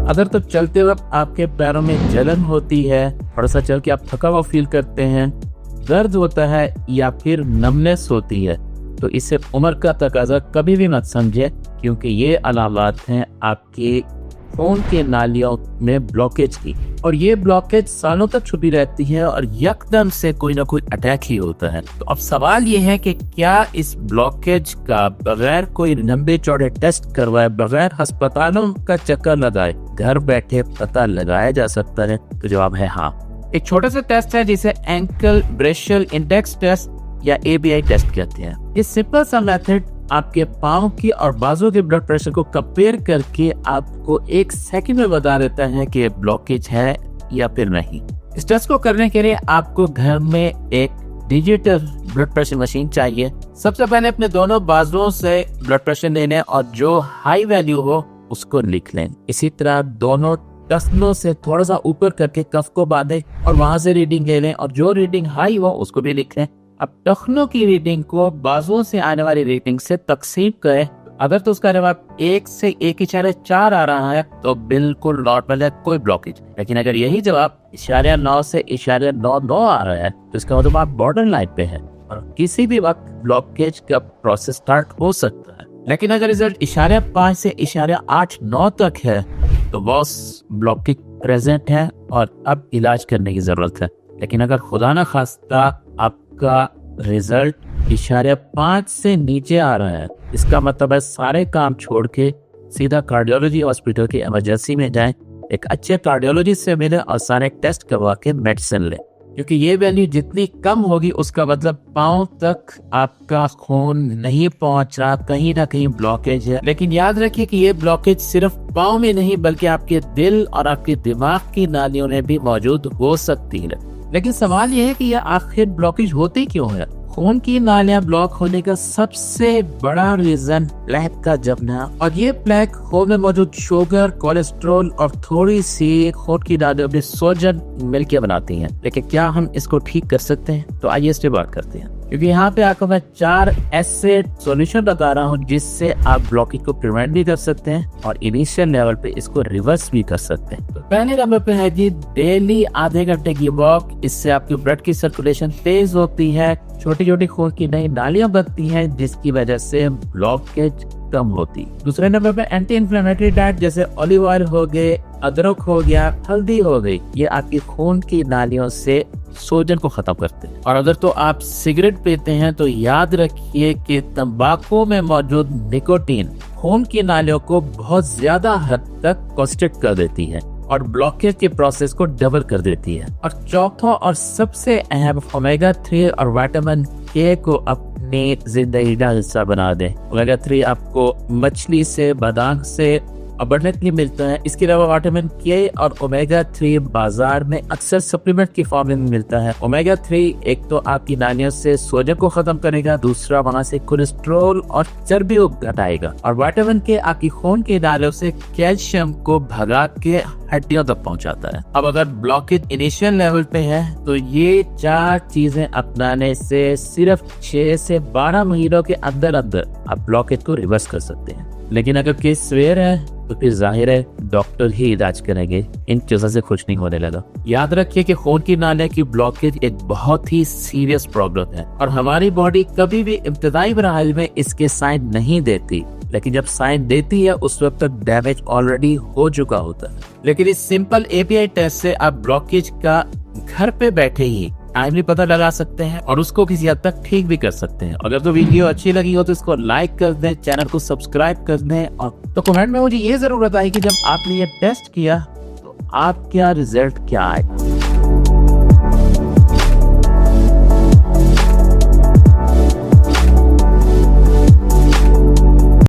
अगर तो चलते वक्त आपके पैरों में जलन होती है, थोड़ा सा चल के आप थका हुआ फील करते हैं, दर्द होता है या फिर नमनेस होती है, तो इसे उम्र का तकाजा कभी भी मत समझे, क्योंकि ये अलामत हैं आपके खून के नालियों में ब्लॉकेज की। और ये ब्लॉकेज सालों तक छुपी रहती है और यकदम से कोई ना कोई अटैक ही होता है। तो अब सवाल ये है कि क्या इस ब्लॉकेज का बगैर कोई लंबे चौड़े टेस्ट करवाए, बगैर अस्पतालों का चक्कर लगाए, घर बैठे पता लगाया जा सकता है? तो जवाब है हाँ। एक छोटा सा टेस्ट है जिसे एंकल ब्रेशियल इंडेक्स टेस्ट या ABI टेस्ट कहते हैं। ये सिंपल सा मेथड आपके पाँव की और बाजू के ब्लड प्रेशर को कंपेयर करके आपको 1 सेकंड में बता देता है कि ब्लॉकेज है या फिर नहीं। इस टेस्ट को करने के लिए आपको घर में एक डिजिटल ब्लड प्रेशर मशीन चाहिए। सबसे पहले अपने दोनों बाजुओं से ब्लड प्रेशर लेने और जो हाई वैल्यू हो उसको लिख लें। इसी तरह दोनों टखनों से थोड़ा सा ऊपर करके कफ को बांधे और वहां से रीडिंग ले लें और जो रीडिंग हाई हो उसको भी लिख लें। अब टखनों की रीडिंग को बाजुओं से आने वाली रीडिंग से तकसीम करें। अगर तो उसका जवाब 1 से 1.4 आ रहा है तो बिल्कुल नॉर्मल है, कोई ब्लॉकेज। लेकिन अगर यही जवाब 0.9 से 0.99 आ रहा है तो इसका मतलब आप बॉर्डर लाइन पे है और किसी भी वक्त ब्लॉकेज का प्रोसेस स्टार्ट हो सकता है। लेकिन अगर रिजल्ट 0.5 से 0.89 तक है तो बॉस ब्लॉकेज प्रेजेंट है और अब इलाज करने की जरूरत है। लेकिन अगर खुदा ना खास्ता आपका रिजल्ट 0.5 से नीचे आ रहा है, इसका मतलब है सारे काम छोड़ के सीधा कार्डियोलॉजी हॉस्पिटल की इमरजेंसी में जाएं, एक अच्छे कार्डियोलॉजिस्ट से मिलें और सारे टेस्ट करवा के मेडिसिन लें। क्योंकि ये वैल्यू जितनी कम होगी उसका मतलब पाँव तक आपका खून नहीं पहुंच रहा, कहीं ना कहीं ब्लॉकेज है। लेकिन याद रखिए कि ये ब्लॉकेज सिर्फ पाँव में नहीं बल्कि आपके दिल और आपके दिमाग की नालियों में भी मौजूद हो सकती है। लेकिन सवाल यह है कि यह आखिर ब्लॉकेज होती क्यों है? खून की नालियां ब्लॉक होने का सबसे बड़ा रीजन प्लेक का जमना, और ये प्लेक खून में मौजूद शुगर, कोलेस्ट्रॉल और थोड़ी सी खून की नालियों में सोजन मिलकर बनाती हैं। लेकिन क्या हम इसको ठीक कर सकते हैं? तो आइए इससे बात करते हैं। क्योंकि यहाँ पे आपको मैं 4 ऐसे सॉल्यूशन बता रहा हूँ जिससे आप ब्लॉकेज को प्रिवेंट भी कर सकते हैं और इनिशियल लेवल पे इसको रिवर्स भी कर सकते हैं। तो पहले नंबर पे है जी डेली आधे घंटे की वॉक। इससे आपकी ब्लड की सर्कुलेशन तेज होती है, छोटी छोटी खून की नई नालियां बनती हैं जिसकी वजह से ब्लॉकेज कम होती। दूसरे नंबर पे एंटी इन्फ्लेमेटरी डाइट जैसे ऑलिव ऑयल हो गए, अदरक हो गया, हल्दी हो गई, ये आपकी खून की नालियों से सोजन को खत्म करते हैं। और अगर तो आप सिगरेट पीते हैं तो याद रखिए कि तंबाकू में मौजूद निकोटीन खून की नालियों को बहुत ज्यादा हद तक कॉन्स्ट्रिक्ट कर देती है और ब्लॉकेज के प्रोसेस को डबल कर देती है। और चौथा और सबसे अहम, ओमेगा 3 और विटामिन के को अपनी जिंदगी का हिस्सा बना दें। ओमेगा 3 आपको मछली से, बादाम से अबंडेंटली मिलता है। इसके अलावा विटामिन के और ओमेगा 3 बाजार में अक्सर सप्लीमेंट की फॉर्म में मिलता है। ओमेगा 3 एक तो आपकी नालियों से सोजन को खत्म करेगा, दूसरा वहां से कोलेस्ट्रॉल और चर्बी को घटाएगा, और विटामिन के आपकी खून के नालियों से कैल्शियम को भगा के हड्डियों तक पहुंचाता है। अब अगर ब्लॉकेज इनिशियल लेवल पे है तो ये 4 चीजें अपनाने से सिर्फ 6 से 12 महीनों के अंदर अंदर आप ब्लॉकेज को रिवर्स कर सकते हैं। लेकिन अगर केस सीवियर है तो फिर जाहिर है डॉक्टर ही इलाज करेंगे, इन चीजों से खुश नहीं होने लगा। याद रखिए कि खून की नालियों की ब्लॉकेज एक बहुत ही सीरियस प्रॉब्लम है और हमारी बॉडी कभी भी इब्तदाई मराहल में इसके साइन नहीं देती, लेकिन जब साइन देती है उस वक्त तक डैमेज ऑलरेडी हो चुका होता है। लेकिन इस सिंपल ABI टेस्ट से आप ब्लॉकेज का घर पे बैठे ही टाइमली पता लगा सकते हैं और उसको किसी हद तक ठीक भी कर सकते हैं। अगर तो वीडियो अच्छी लगी हो तो इसको लाइक कर दें, चैनल को सब्सक्राइब कर दें, और तो कमेंट में मुझे ये जरूर बताइए कि जब आपने ये टेस्ट किया तो आपका रिजल्ट क्या आया।